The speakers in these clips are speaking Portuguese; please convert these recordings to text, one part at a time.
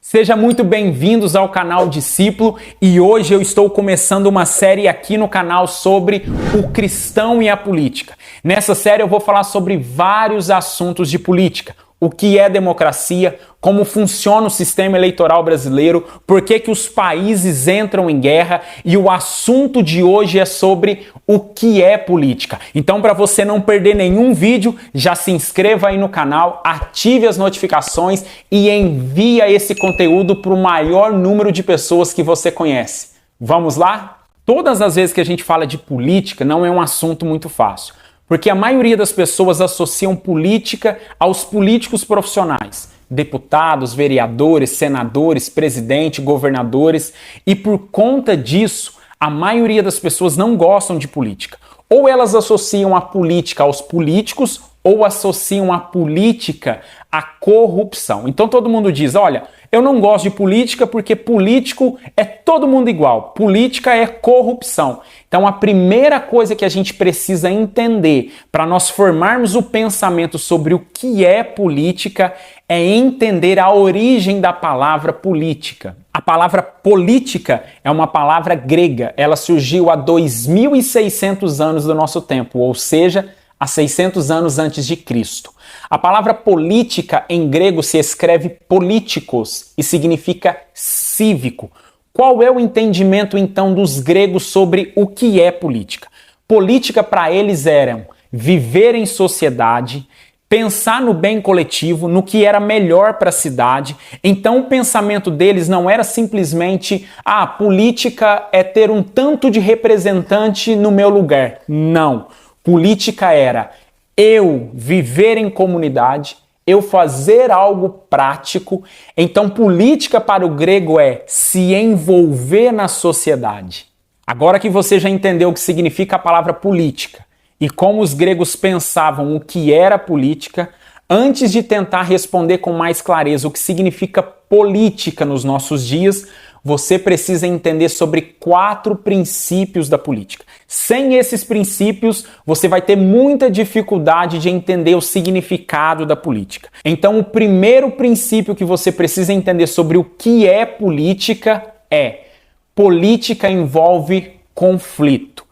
Seja muito bem-vindos ao canal Discípulo e hoje eu estou começando uma série aqui no canal sobre o cristão e a política. Nessa série eu vou falar sobre vários assuntos de política. O que é democracia, como funciona o sistema eleitoral brasileiro, por que os países entram em guerra e o assunto de hoje é sobre o que é política. Então, para você não perder nenhum vídeo, já se inscreva aí no canal, ative as notificações e envia esse conteúdo para o maior número de pessoas que você conhece. Vamos lá? Todas as vezes que a gente fala de política, não é um assunto muito fácil. Porque a maioria das pessoas associam política aos políticos profissionais, deputados, vereadores, senadores, presidente, governadores, e por conta disso, a maioria das pessoas não gostam de política. Ou elas associam a política aos políticos, ou associam a política à corrupção. Então todo mundo diz, olha, eu não gosto de política porque político é todo mundo igual. Política é corrupção. Então a primeira coisa que a gente precisa entender para nós formarmos o pensamento sobre o que é política é entender a origem da palavra política. A palavra política é uma palavra grega. Ela surgiu há 2.600 anos do nosso tempo, ou seja, há 600 anos antes de Cristo. A palavra política em grego se escreve politikos e significa cívico. Qual é o entendimento então dos gregos sobre o que é política? Política para eles era viver em sociedade, pensar no bem coletivo, no que era melhor para a cidade. Então o pensamento deles não era simplesmente política é ter um tanto de representante no meu lugar. Não. Política era eu viver em comunidade, eu fazer algo prático. Então, política para o grego é se envolver na sociedade. Agora que você já entendeu o que significa a palavra política e como os gregos pensavam o que era política, antes de tentar responder com mais clareza o que significa política nos nossos dias, você precisa entender sobre 4 princípios da política. Sem esses princípios, você vai ter muita dificuldade de entender o significado da política. Então, o primeiro princípio que você precisa entender sobre o que é política é: política envolve conflito.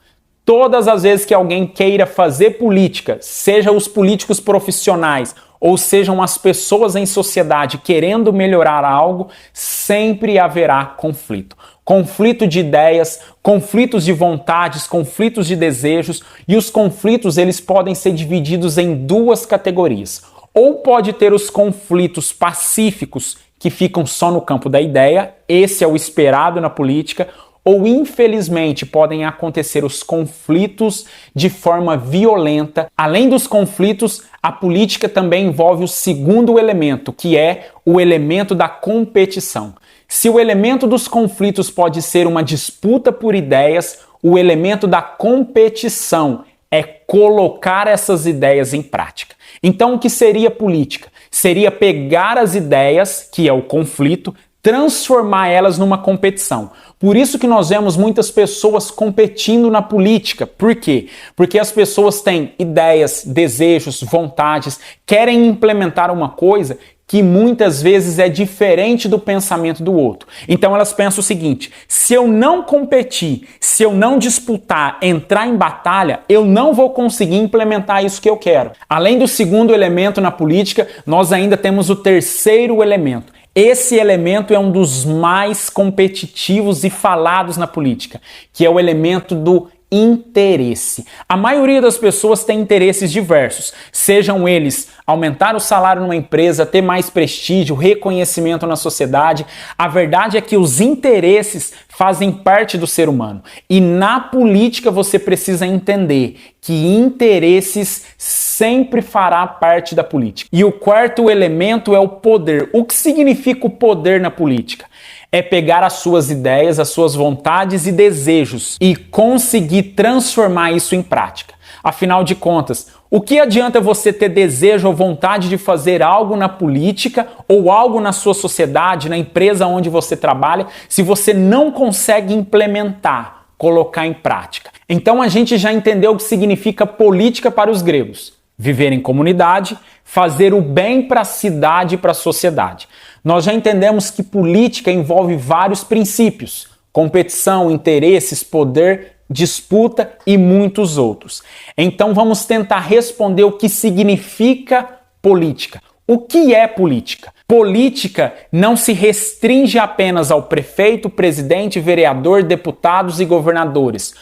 Todas as vezes que alguém queira fazer política, seja os políticos profissionais ou sejam as pessoas em sociedade querendo melhorar algo, sempre haverá conflito. Conflito de ideias, conflitos de vontades, conflitos de desejos, e os conflitos eles podem ser divididos em 2 categorias. Ou pode ter os conflitos pacíficos, que ficam só no campo da ideia, esse é o esperado na política, ou infelizmente podem acontecer os conflitos de forma violenta. Além dos conflitos, a política também envolve o segundo elemento, que é o elemento da competição. Se o elemento dos conflitos pode ser uma disputa por ideias, o elemento da competição é colocar essas ideias em prática. Então, o que seria política? Seria pegar as ideias, que é o conflito, transformar elas numa competição. Por isso que nós vemos muitas pessoas competindo na política. Por quê? Porque as pessoas têm ideias, desejos, vontades, querem implementar uma coisa que muitas vezes é diferente do pensamento do outro. Então elas pensam o seguinte: se eu não competir, se eu não disputar, entrar em batalha, eu não vou conseguir implementar isso que eu quero. Além do segundo elemento na política, nós ainda temos o terceiro elemento. Esse elemento é um dos mais competitivos e falados na política, que é o elemento do interesse. A maioria das pessoas tem interesses diversos, sejam eles aumentar o salário numa empresa, ter mais prestígio, reconhecimento na sociedade. A verdade é que os interesses fazem parte do ser humano. E na política você precisa entender que interesses sempre fará parte da política. E o quarto elemento é o poder. O que significa o poder na política? É pegar as suas ideias, as suas vontades e desejos e conseguir transformar isso em prática. Afinal de contas, o que adianta você ter desejo ou vontade de fazer algo na política ou algo na sua sociedade, na empresa onde você trabalha, se você não consegue implementar, colocar em prática? Então a gente já entendeu o que significa política para os gregos. Viver em comunidade, fazer o bem para a cidade e para a sociedade. nós já entendemos que política envolve vários princípios: competição, interesses, poder, disputa e muitos outros. Então vamos tentar responder o que significa política. O que é política? Política não se restringe apenas ao prefeito, presidente, vereador, deputados e governadores.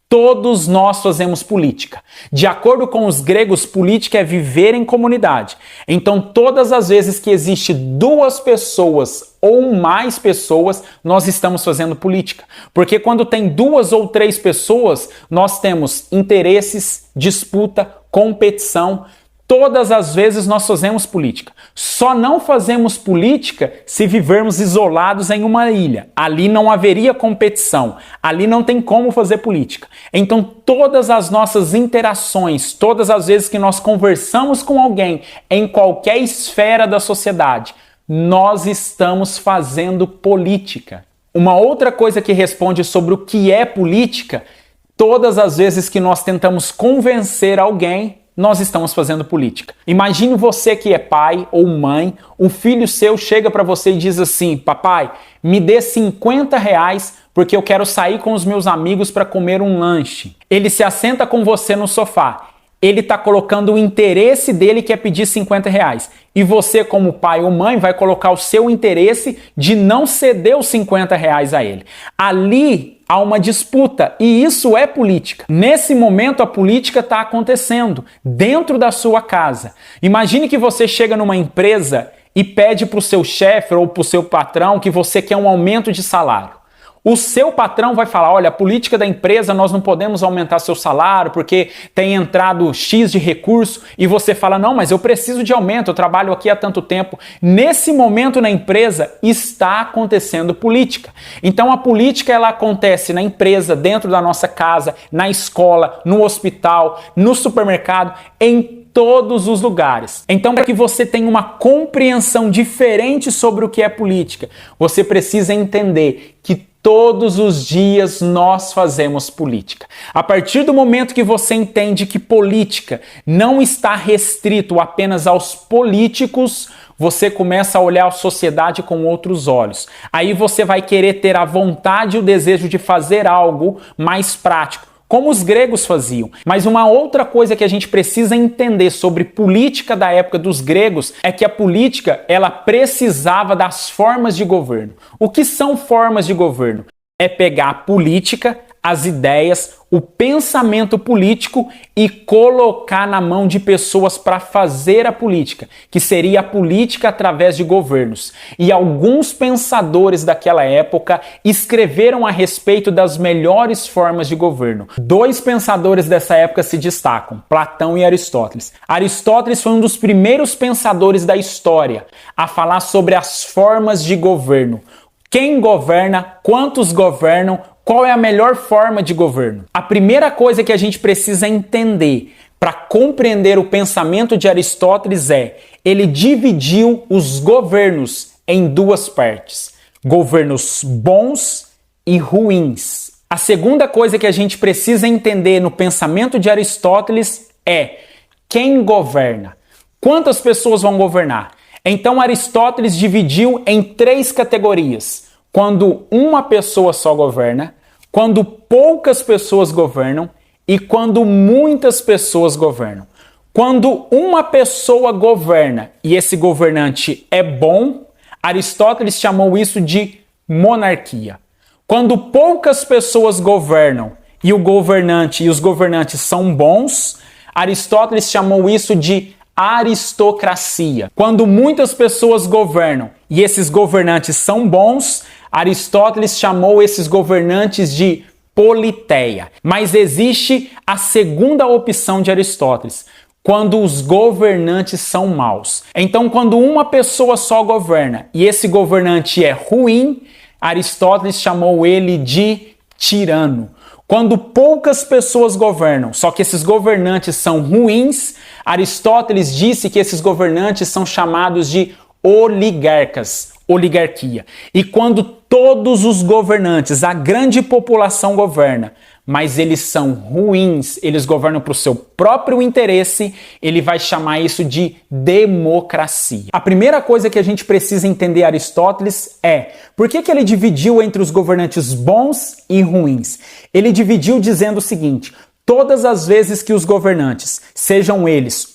Todos nós fazemos política. De acordo com os gregos, política é viver em comunidade. Então, todas as vezes que existe duas pessoas ou mais pessoas, nós estamos fazendo política. Porque quando tem duas ou três pessoas, nós temos interesses, disputa, competição. Todas as vezes nós fazemos política. Só não fazemos política se vivermos isolados em uma ilha. Ali não haveria competição. Ali não tem como fazer política. Então, todas as nossas interações, todas as vezes que nós conversamos com alguém em qualquer esfera da sociedade, nós estamos fazendo política. Uma outra coisa que responde sobre o que é política, todas as vezes que nós tentamos convencer alguém, nós estamos fazendo política. Imagine você que é pai ou mãe, um filho seu chega para você e diz assim: papai, me dê R$50 porque eu quero sair com os meus amigos para comer um lanche. Ele se assenta com você no sofá. Ele está colocando o interesse dele, que é pedir R$50. E você, como pai ou mãe, vai colocar o seu interesse de não ceder os R$50 a ele. Ali há uma disputa e isso é política. Nesse momento a política está acontecendo dentro da sua casa. Imagine que você chega numa empresa e pede para o seu chefe ou para o seu patrão que você quer um aumento de salário. O seu patrão vai falar: olha, a política da empresa, nós não podemos aumentar seu salário porque tem entrado X de recurso, e você fala: não, mas eu preciso de aumento, eu trabalho aqui há tanto tempo. Nesse momento na empresa está acontecendo política. Então a política ela acontece na empresa, dentro da nossa casa, na escola, no hospital, no supermercado, em todos os lugares. Então, para que você tenha uma compreensão diferente sobre o que é política, você precisa entender que todos os dias nós fazemos política. A partir do momento que você entende que política não está restrito apenas aos políticos, você começa a olhar a sociedade com outros olhos. Aí você vai querer ter a vontade e o desejo de fazer algo mais prático, como os gregos faziam. Mas uma outra coisa que a gente precisa entender sobre política da época dos gregos é que a política, ela precisava das formas de governo. O que são formas de governo? É pegar a política, as ideias, o pensamento político e colocar na mão de pessoas para fazer a política, que seria a política através de governos. E alguns pensadores daquela época escreveram a respeito das melhores formas de governo. Dois pensadores dessa época se destacam: Platão e Aristóteles. Aristóteles foi um dos primeiros pensadores da história a falar sobre as formas de governo. Quem governa, quantos governam, qual é a melhor forma de governo? A primeira coisa que a gente precisa entender para compreender o pensamento de Aristóteles é: ele dividiu os governos em duas partes: governos bons e ruins. A segunda coisa que a gente precisa entender no pensamento de Aristóteles é: quem governa? Quantas pessoas vão governar? Então Aristóteles dividiu em três categorias: quando uma pessoa só governa, quando poucas pessoas governam e quando muitas pessoas governam. Quando uma pessoa governa e esse governante é bom, Aristóteles chamou isso de monarquia. Quando poucas pessoas governam e o governante e os governantes são bons, Aristóteles chamou isso de aristocracia. Quando muitas pessoas governam e esses governantes são bons, Aristóteles chamou esses governantes de politeia. Mas existe a segunda opção de Aristóteles: quando os governantes são maus. Então, quando uma pessoa só governa e esse governante é ruim, Aristóteles chamou ele de tirano. Quando poucas pessoas governam, só que esses governantes são ruins, Aristóteles disse que esses governantes são chamados de oligarcas. oligarquia. E quando todos os governantes, a grande população governa, mas eles são ruins, eles governam para o seu próprio interesse, ele vai chamar isso de democracia. A primeira coisa que a gente precisa entender Aristóteles é por que ele dividiu entre os governantes bons e ruins. Ele dividiu dizendo o seguinte: todas as vezes que os governantes, sejam eles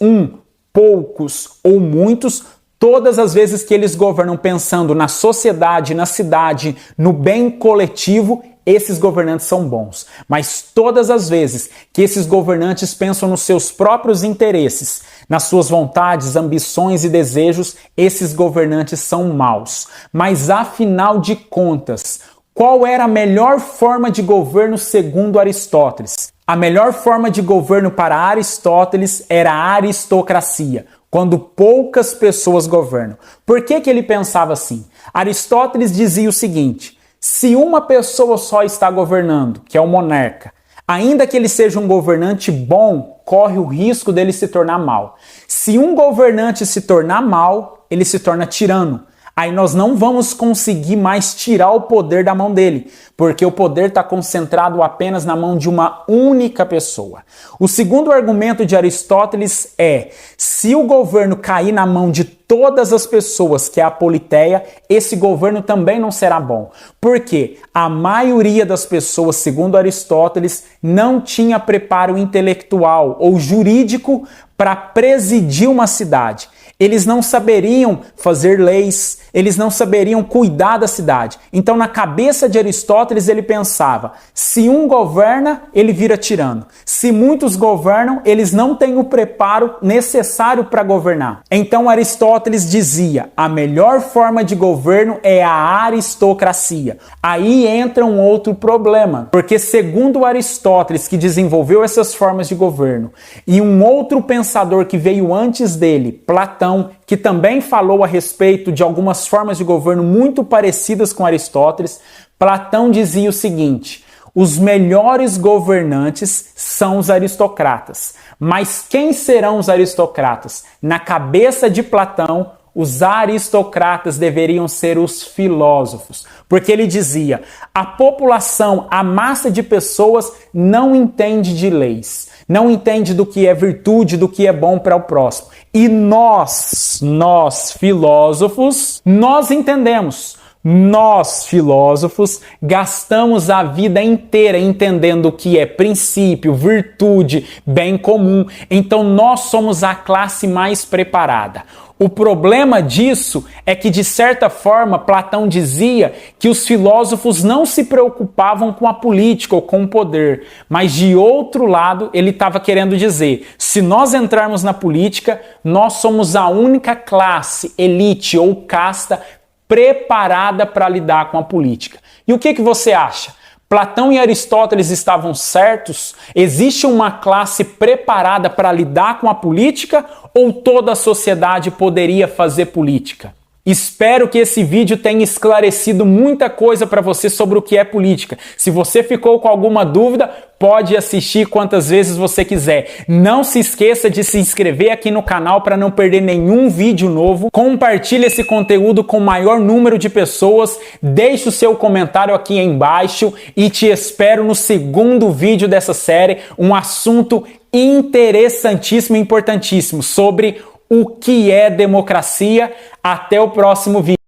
poucos ou muitos, todas as vezes que eles governam pensando na sociedade, na cidade, no bem coletivo, esses governantes são bons. Mas todas as vezes que esses governantes pensam nos seus próprios interesses, nas suas vontades, ambições e desejos, esses governantes são maus. Mas afinal de contas, qual era a melhor forma de governo segundo Aristóteles? A melhor forma de governo para Aristóteles era a aristocracia, quando poucas pessoas governam. Por que ele pensava assim? Aristóteles dizia o seguinte: se uma pessoa só está governando, que é o monarca, ainda que ele seja um governante bom, corre o risco dele se tornar mal. Se um governante se tornar mal, ele se torna tirano. Aí nós não vamos conseguir mais tirar o poder da mão dele, porque o poder está concentrado apenas na mão de uma única pessoa. O segundo argumento de Aristóteles é: se o governo cair na mão de todas as pessoas, que é a politeia, esse governo também não será bom. Porque a maioria das pessoas, segundo Aristóteles, não tinha preparo intelectual ou jurídico para presidir uma cidade. Eles não saberiam fazer leis, eles não saberiam cuidar da cidade. Então, na cabeça de Aristóteles, ele pensava: se um governa, ele vira tirano. Se muitos governam, eles não têm o preparo necessário para governar. Então, Aristóteles dizia: a melhor forma de governo é a aristocracia. Aí entra um outro problema, porque segundo Aristóteles, que desenvolveu essas formas de governo, e um outro pensador que veio antes dele, Platão, que também falou a respeito de algumas formas de governo muito parecidas com Aristóteles, Platão dizia o seguinte: os melhores governantes são os aristocratas. Mas quem serão os aristocratas? Na cabeça de Platão, os aristocratas deveriam ser os filósofos, porque ele dizia: a população, a massa de pessoas não entende de leis, não entende do que é virtude, do que é bom para o próximo. E nós filósofos, nós entendemos. Nós, filósofos, gastamos a vida inteira entendendo o que é princípio, virtude, bem comum. Então nós somos a classe mais preparada. O problema disso é que, de certa forma, Platão dizia que os filósofos não se preocupavam com a política ou com o poder. Mas, de outro lado, ele estava querendo dizer: se nós entrarmos na política, nós somos a única classe, elite ou casta preparada para lidar com a política. E o que você acha? Platão e Aristóteles estavam certos? Existe uma classe preparada para lidar com a política ou toda a sociedade poderia fazer política? Espero que esse vídeo tenha esclarecido muita coisa para você sobre o que é política. Se você ficou com alguma dúvida, pode assistir quantas vezes você quiser. Não se esqueça de se inscrever aqui no canal para não perder nenhum vídeo novo. Compartilhe esse conteúdo com o maior número de pessoas. Deixe o seu comentário aqui embaixo e te espero no segundo vídeo dessa série, um assunto interessantíssimo e importantíssimo sobre o que é democracia. Até o próximo vídeo.